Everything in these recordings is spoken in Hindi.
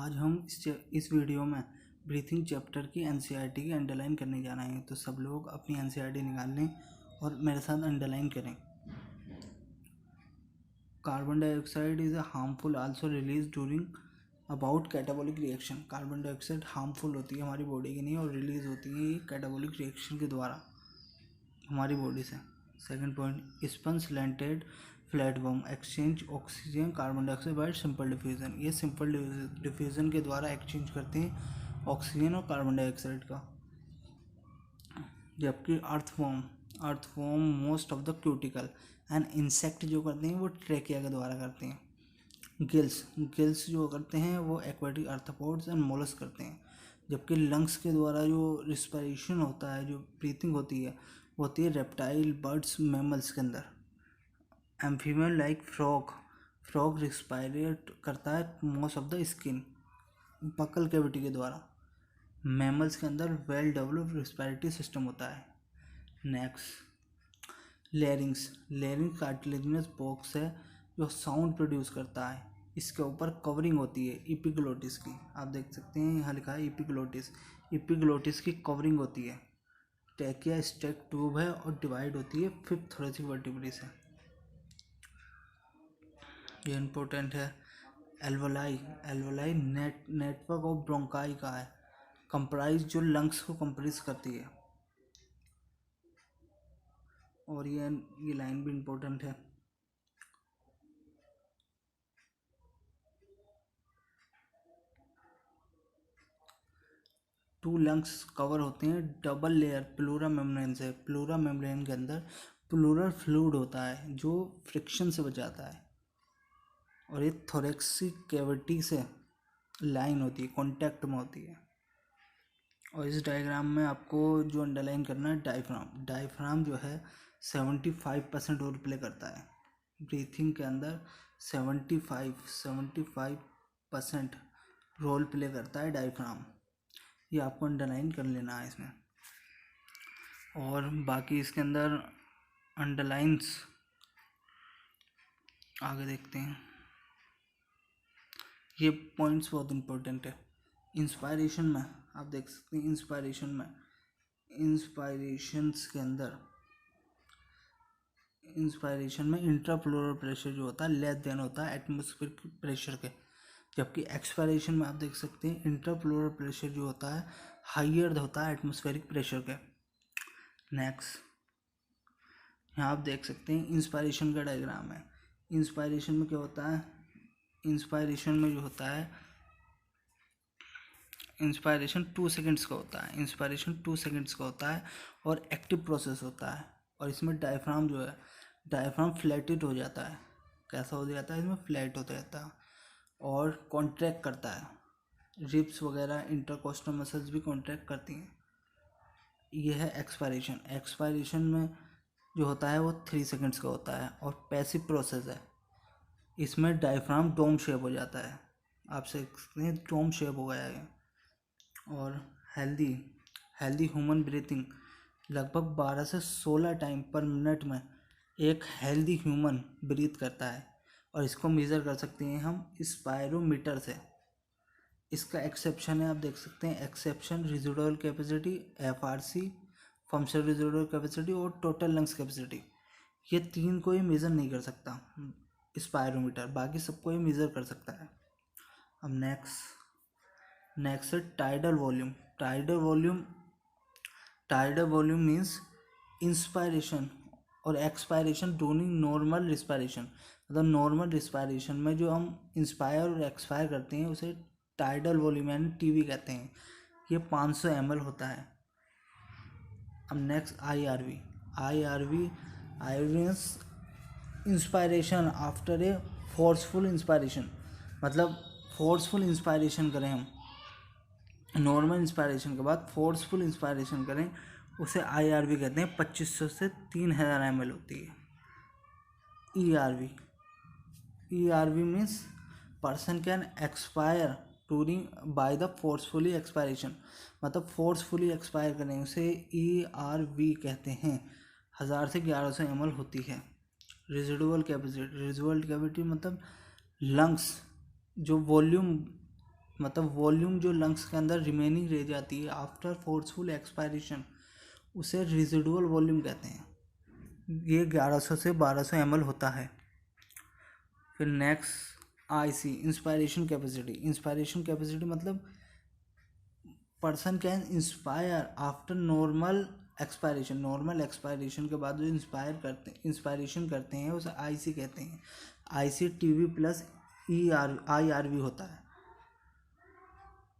आज हम इस वीडियो में ब्रीथिंग चैप्टर की एनसीईआरटी की अंडरलाइन करने जा रहे हैं। तो सब लोग अपनी एनसीईआरटी निकाल लें और मेरे साथ अंडरलाइन करें। Carbon dioxide is a harmful also release during about catabolic reaction. Carbon dioxide harmful होती है हमारी बॉडी की नहीं, और रिलीज होती है ये कैटाबॉलिक रिएक्शन के द्वारा हमारी बॉडी से। Second point, spun slanted platform exchange oxygen carbon dioxide by simple diffusion. ये सिंपल डिफ्यूजन के द्वारा एक्सचेंज करते हैं ऑक्सीजन और कार्बन डाइऑक्साइड का। जबकि earthworm most of the cuticle and insect जो करते हैं वो ट्रेकिया के द्वारा करते हैं। गिल्स जो करते हैं वो एक्वेटिक आर्थ्रोपोड्स एंड मोलस्क करते हैं। जबकि लंग्स के द्वारा जो रिस्पिरेशन होता है, जो ब्रीथिंग होती है, वो होती है रेप्टाइल, बर्ड्स, मैमल्स के अंदर। एम्फीबियन लाइक फ्रॉग रिस्पायरेट करता है most of the skin, buccal cavity के द्वारा। मैमल्स के अंदर वेल डेवलप्ड रिस्पायरेटरी सिस्टम होता है। नेक्स्ट, लेरिंग्स कार्टिलेजिनस बॉक्स है जो साउंड प्रोड्यूस करता है। इसके ऊपर कवरिंग होती है एपिग्लोटिस की। आप देख सकते हैं यहाँ लिखा है एपिग्लोटिस की कवरिंग होती है। ट्रैकिया स्टेक ट्यूब है और डिवाइड होती है 5th थोरेसिक वर्टिब्रे से। ये इम्पोर्टेंट है। एल्वोलाई नेटवर्क ऑफ ब्रोंकाई का है, कंप्राइज जो लंग्स को कंप्रेस करती है। और ये लाइन भी इम्पोर्टेंट है। टू लंग्स कवर होते हैं डबल लेयर प्लूरा मेम्ब्रेन से। प्लूरा मेम्ब्रेन के अंदर प्लूरल फ्लूइड होता है जो फ्रिक्शन से बचाता है। और ये थोरेक्सिक कैविटी से लाइन होती है, कॉन्टैक्ट में होती है। और इस डायग्राम में आपको जो अंडरलाइन करना है डायफ्राम जो है 75% रोल प्ले करता है ब्रीथिंग के अंदर। 75% रोल प्ले करता है डायफ्राम। ये आपको अंडरलाइन कर लेना है इसमें। और बाकी इसके अंदर अंडरलाइंस आगे देखते हैं। ये पॉइंट्स बहुत इंपॉर्टेंट है। इंस्पायरेशन में आप देख सकते हैं, इंस्पायरेशन में इंट्राप्लोरल प्रेशर जो होता है लेस देन होता है एटमॉस्फेरिक प्रेशर के। जबकि एक्सपायरेशन में आप देख सकते हैं इंट्राप्लोरल प्रेशर जो होता है हाइयर होता है एटमॉस्फेरिक प्रेशर के। नेक्स्ट, यहाँ आप देख सकते हैं इंस्पायरेशन का डायग्राम है। इंस्पायरेशन में क्या होता है, इंस्पायरेशन 2 सेकेंड्स का होता है। इंस्पायरेशन 2 सेकेंड्स का होता है और एक्टिव प्रोसेस होता है। और इसमें डायफ्राम जो है, डायफ्राम फ्लैटेड हो जाता है। कैसा हो जाता है, इसमें फ्लैट होता रहता है और कॉन्ट्रैक्ट करता है। रिब्स वगैरह इंटरकोस्टल मसल्स भी कॉन्ट्रैक्ट करती हैं। यह है एक्सपायरेशन। एक्सपायरेशन में जो होता है वो 3 सेकेंड्स का होता है और पैसिव प्रोसेस है। इसमें डायफ्राम डोम शेप हो जाता है। आप सकते हैं डोम शेप हो गया है। और हेल्दी ह्यूमन ब्रीथिंग लगभग 12 से 16 टाइम पर मिनट में एक हेल्दी ह्यूमन ब्रीथ करता है। और इसको मेज़र कर सकते हैं हम स्पायरोमीटर से। इसका एक्सेप्शन है, आप देख सकते हैं exception residual capacity, FRC functional residual capacity और टोटल लंग्स कैपेसिटी। ये 3 को ये मेज़र नहीं कर सकता स्पायरोमीटर, बाकी सबको ये मेज़र कर सकता है। अब नेक्स्ट है टाइडल वॉल्यूम मीन्स इंस्पायरेशन और एक्सपायरेशन ड्यूरिंग नॉर्मल रिस्पायरेशन। मतलब नॉर्मल रिस्पायरेशन में जो हम इंस्पायर और एक्सपायर करते हैं उसे टाइडल वॉल्यूम यानी TV कहते हैं। ये 500 ml होता है। अब next IRV means inspiration after a forceful inspiration. मतलब फोर्सफुल इंस्पायरेशन करें हम, नॉर्मल इंस्पायरेशन के बाद फोर्सफुल इंस्पायरेशन करें, उसे IRV कहते हैं। 2500 से 3000 ml होती है। ERV means person can expire during by the forcefully expiration. मतलब फोर्सफुली एक्सपायर करें उसे ERV कहते हैं। 1000 से 1100 ml होती है। रेजिडुअल कैविटी मतलब लंग्स जो वॉल्यूम मतलब वॉल्यूम जो लंग्स के अंदर रिमेनिंग रह जाती है आफ्टर फोर्सफुल एक्सपायरेशन, उसे रिजिडुअल वॉल्यूम कहते हैं। ये 1100 से 1200 ml होता है। फिर next IC, inspiration capacity. Inspiration capacity मतलब person can inspire after normal expiration. Normal expiration के बाद जो इंस्पायरेशन करते हैं उसे आईसी कहते हैं। आईसी टीवी प्लस आईआरवी होता है।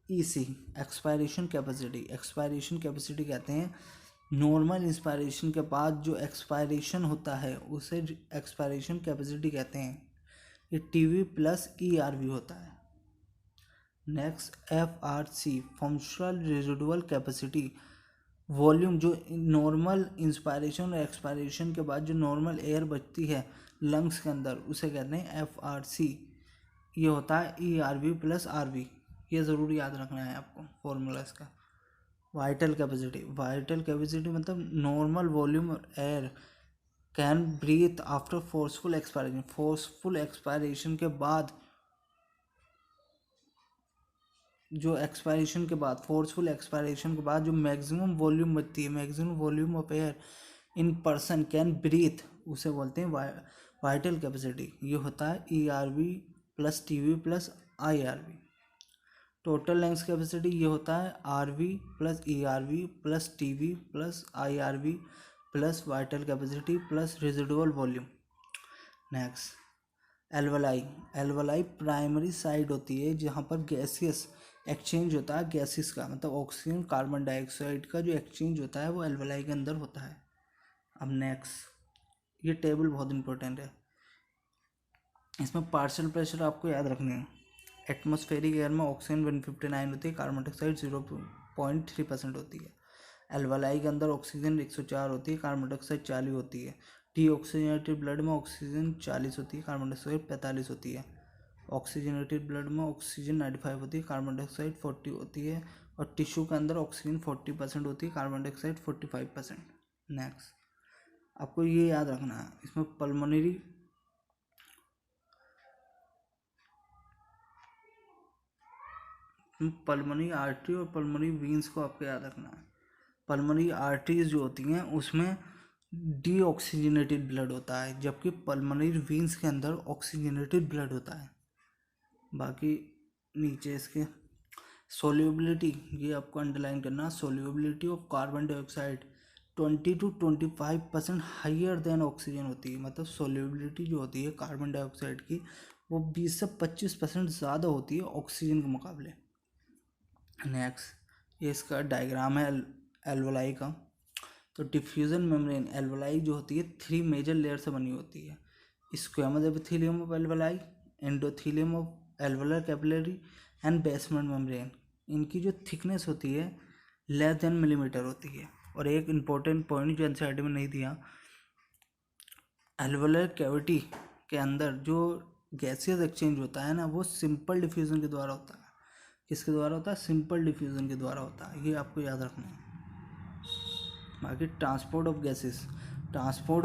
EC, expiration capacity. Expiration capacity कहते हैं नॉर्मल इंस्पायरेशन के बाद जो एक्सपायरेशन होता है उसे एक्सपायरेशन कैपेसिटी कहते हैं। ये टीवी प्लस ईआरवी होता है। Next FRC, functional residual capacity. Volume जो नॉर्मल इंस्पायरेशन और एक्सपायरेशन के बाद जो नॉर्मल एयर बचती है लंग्स के अंदर उसे कहते हैं एफआरसी। ये होता है ईआरवी प्लस आरवी। ये ज़रूर याद रखना है आपको फॉर्मूला इसका। वाइटल कैपेसिटी, वाइटल कैपेसिटी मतलब normal volume air can breathe after forceful expiration. Forceful expiration के बाद जो एक्सपायरेशन के बाद फोर्सफुल एक्सपायरेशन के बाद जो मैक्सिमम वॉल्यूम बचती है, maximum volume of air in person can breathe, उसे बोलते हैं वाइटल कैपेसिटी। ये होता है ERV plus TV plus IRV. Total lungs capacity ये होता है RV plus ERV plus TV plus IRV plus vital capacity plus residual volume. Next alveoli. Alveoli primary side होती है जहाँ पर गैसियस एक्सचेंज होता है। गैसेस का मतलब ऑक्सीजन कार्बन डाइऑक्साइड का जो एक्सचेंज होता है वो एल्वलाई के अंदर होता है। अब नेक्स्ट ये टेबल बहुत इंपॉर्टेंट है, इसमें पार्शियल प्रेशर आपको याद रखने हैं। एटमॉस्फेरिक एयर में ऑक्सीजन 159 होती है, कार्बन डाइऑक्साइड 0.3% होती है। एल्वलाई के अंदर ऑक्सीजन 104 होती है, कार्बन डाइऑक्साइड 40 होती है। डीऑक्सीजनेटेड ब्लड में ऑक्सीजन 40 होती है, कार्बन डाइऑक्साइड 45 होती है। ऑक्सीजनेटेड ब्लड में ऑक्सीजन 95 होती है, कार्बन डाइऑक्साइड 40 होती है। और टिश्यू के अंदर ऑक्सीजन 40% होती है, कार्बन डाइऑक्साइड 45%। नेक्स्ट आपको ये याद रखना है, इसमें पल्मोनरी आर्टरी और पल्मोनरी वीन्स को आपको याद रखना है। पल्मोनरी आर्टरीज जो होती हैं उसमें डीऑक्सीजनेटेड ब्लड होता है, जबकि पल्मोनरी वीन्स के अंदर ऑक्सीजनेटेड ब्लड होता है। बाकी नीचे इसके सोल्यूबिलिटी, ये आपको अंडरलाइन करना, solubility of carbon dioxide 20 to 25% higher than oxygen होती है। मतलब सोल्यूबिलिटी जो होती है कार्बन डाइऑक्साइड की वो 20 से 25% ज़्यादा होती है ऑक्सीजन के मुकाबले। नेक्स्ट ये इसका डायग्राम है एल्वलाई का। तो डिफ्यूजन मेम्ब्रेन एल्वलाई जो होती है 3 मेजर लेयर से बनी होती है। Squamous epithelium of alveoli, endothelium of alveolar capillary and basement membrane. इनकी जो थिकनेस होती है लेस देन मिलीमीटर होती है। और एक इम्पोर्टेंट पॉइंट जो एनसीईआरटी में नहीं दिया, एल्वुलर कैविटी के अंदर जो गैसियस एक्सचेंज होता है ना वो सिंपल डिफ्यूजन के द्वारा होता है। किसके द्वारा होता है? सिंपल डिफ्यूजन के द्वारा होता है, ये आपको याद रखना है। बाकी transport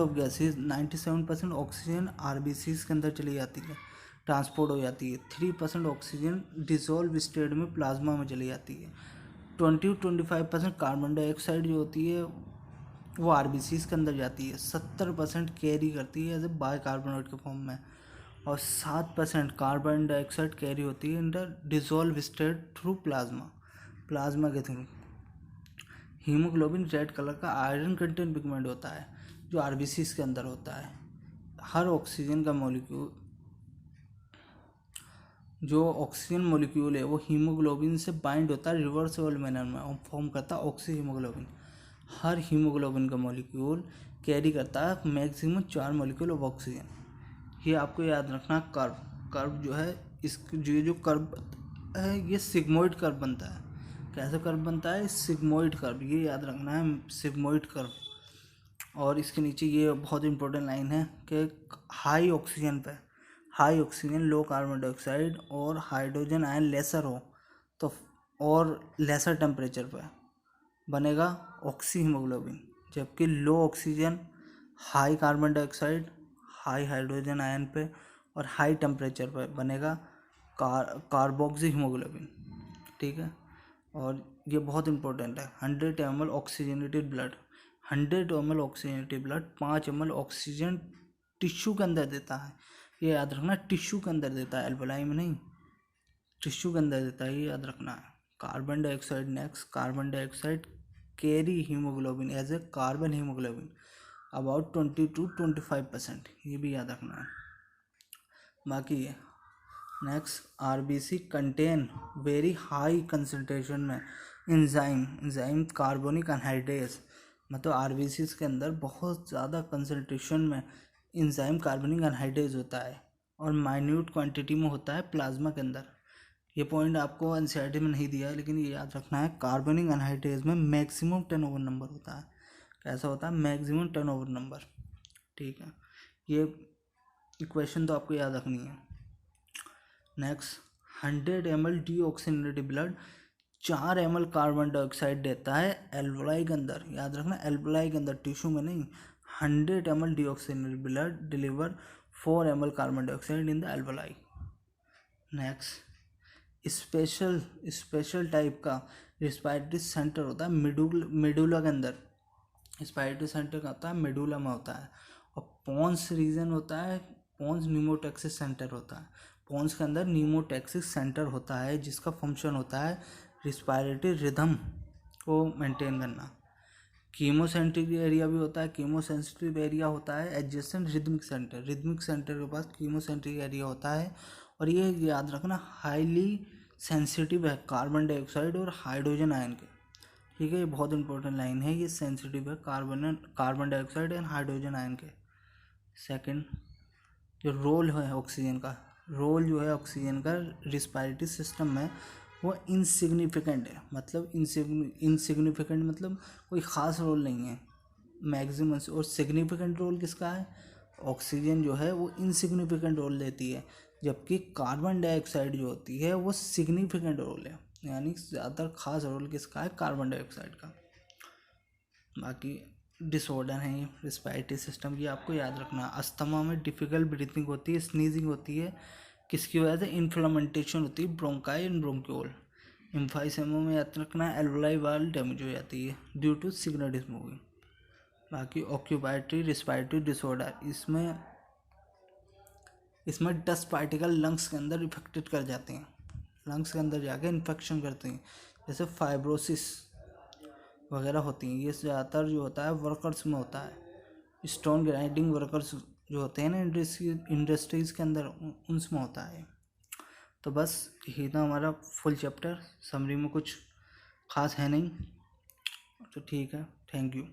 of gases 97% oxygen RBCs के अंदर चली जाती है, ट्रांसपोर्ट हो जाती है। 3% ऑक्सीजन डिसॉल्व स्टेट में प्लाज्मा में चली जाती है। 20-25% कार्बन डाइऑक्साइड जो होती है वो आरबीसीज के अंदर जाती है। 70% कैरी करती है एज ए बाइकार्बोनेट के फॉर्म में, और 7% कार्बन डाइऑक्साइड कैरी होती है in the dissolve state through plasma के थ्रू। हीमोग्लोबिन रेड कलर का आयरन कंटेंट पिगमेंट होता है जो आरबीसीज के अंदर होता है। हर ऑक्सीजन का मॉलिक्यूल, जो ऑक्सीजन मॉलिक्यूल है वो हीमोग्लोबिन से बाइंड होता है रिवर्सिबल मैनर में और फॉर्म करता है ऑक्सी हीमोग्लोबिन। हर हीमोग्लोबिन का मॉलिक्यूल कैरी करता है मैक्सिमम 4 मॉलिक्यूल ऑफ ऑक्सीजन। ये आपको याद रखना। कर्व जो है जो कर्व है ये सिग्मोइड कर्व बनता है। कैसे कर्व बनता है? सिग्मोइड कर्व, ये याद रखना है, सिग्मोइड कर्व। और इसके नीचे ये बहुत इंपॉर्टेंट लाइन है कि high oxygen low carbon dioxide और हाइड्रोजन आयन लेसर हो तो और लेसर टेम्परेचर पर बनेगा ऑक्सी हीमोग्लोबिन, जबकि low oxygen high carbon dioxide high hydrogen ion पे और हाई टेम्परेचर पर बनेगा कार्बोक्सी हीमोग्लोबिन। ठीक है। और ये बहुत इंपॉर्टेंट है, 100 ml oxygenated blood, 100 ml oxygenated blood 5 ml oxygen tissue के अंदर देता है। ये याद रखना, टिश्यू के अंदर देता है, एल्वलाई में नहीं, टिश्यू के अंदर देता है, ये याद रखना है। Carbon dioxide next, carbon dioxide carry haemoglobin as a carbon haemoglobin about 20 to 25%, ये भी याद रखना है। बाकी next, RBC contain very high concentration में इंजाइम कार्बोनिक अनहाइड्रेस, मतलब आरबीसीज के अंदर बहुत ज़्यादा कंसनट्रेशन में इंजाइम कार्बोनिक अनहाइड्रेस होता है और माइन्यूट क्वांटिटी में होता है प्लाज्मा के अंदर। ये पॉइंट आपको एनसीईआरटी में नहीं दिया है, लेकिन ये याद रखना है, कार्बोनिक अनहाइड्रेस में मैक्सिमम टर्नओवर नंबर होता है। कैसा होता है? मैक्सिमम टर्नओवर नंबर, ठीक है। ये इक्वेशन तो आपको याद रखनी है। Next, 100 ml deoxygenated blood 4 ml carbon dioxide देता है एल्वलाई के अंदर, याद रखना, एल्वलाई के अंदर, टिश्यू में नहीं। 100 ml deoxygenated blood deliver 4 ml carbon dioxide in the alveoli. Next, special type का रिस्पायरेटरी सेंटर होता है मेडुला के अंदर। रिस्पायरेटरी सेंटर का होता है मेडुला में होता है। और पोन्स रीजन होता है, पोन्स न्यूमोटैक्सिस सेंटर होता है। पोन्स के अंदर न्यूमोटैक्सिस सेंटर होता है जिसका फंक्शन होता है रिस्पायरेटरी रिदम को मेंटेन करना। कीमोसेंट्रिक एरिया भी होता है, कीमोसेंसिटिव एरिया होता है एडजेसेंट रिदमिक सेंटर के पास कीमोसेंट्रिक एरिया होता है। और ये याद रखना, हाईली सेंसिटिव है कार्बन डाइऑक्साइड और हाइड्रोजन आयन के, ठीक है। ये बहुत इंपॉर्टेंट लाइन है, ये सेंसिटिव है carbon dioxide and hydrogen ion के। सेकंड, जो रोल है ऑक्सीजन का, रोल जो है ऑक्सीजन का रिस्पायरेटरी सिस्टम में, वो इनसिग्निफिकेंट है। मतलब इनसिग्निफिकेंट मतलब कोई ख़ास रोल नहीं है मैक्सिमम से। और सिग्निफिकेंट रोल किसका है? ऑक्सीजन जो है वो इनसिग्निफिकेंट रोल देती है, जबकि कार्बन डाइऑक्साइड जो होती है वो सिग्निफिकेंट रोल है, यानी ज़्यादातर खास रोल किसका है? कार्बन डाइऑक्साइड का। बाकी डिसऑर्डर है ये रिस्पायरेटरी सिस्टम की, आपको याद रखना। अस्थमा में डिफ़िकल्ट ब्रीथिंग होती है, स्नीजिंग होती है, किसकी वजह से? इन्फ्लेमेंटेशन होती है ब्रोंकाई एंड ब्रोंक्यूल। एम्फाइसेमा में याद रखना, एल्वोलाई वाल डैमेज हो जाती है ड्यू टू सिग्नल स्मोकिंग। बाकी ऑक्यूपायटरी रिस्पायरेटरी डिसऑर्डर, इसमें डस्ट पार्टिकल लंग्स के अंदर इफेक्टेड कर जाते हैं, लंग्स के अंदर जाके इन्फेक्शन करते हैं, जैसे फाइब्रोसिस वगैरह होती हैं। ये ज़्यादातर जो होता है वर्कर्स में होता है, स्टोन ग्राइंडिंग वर्कर्स जो होते हैं ना इंडस्ट्रीज़ के अंदर, उनमें होता है। तो बस यही था हमारा फुल चैप्टर, समरी में कुछ खास है नहीं, तो ठीक है, थैंक यू।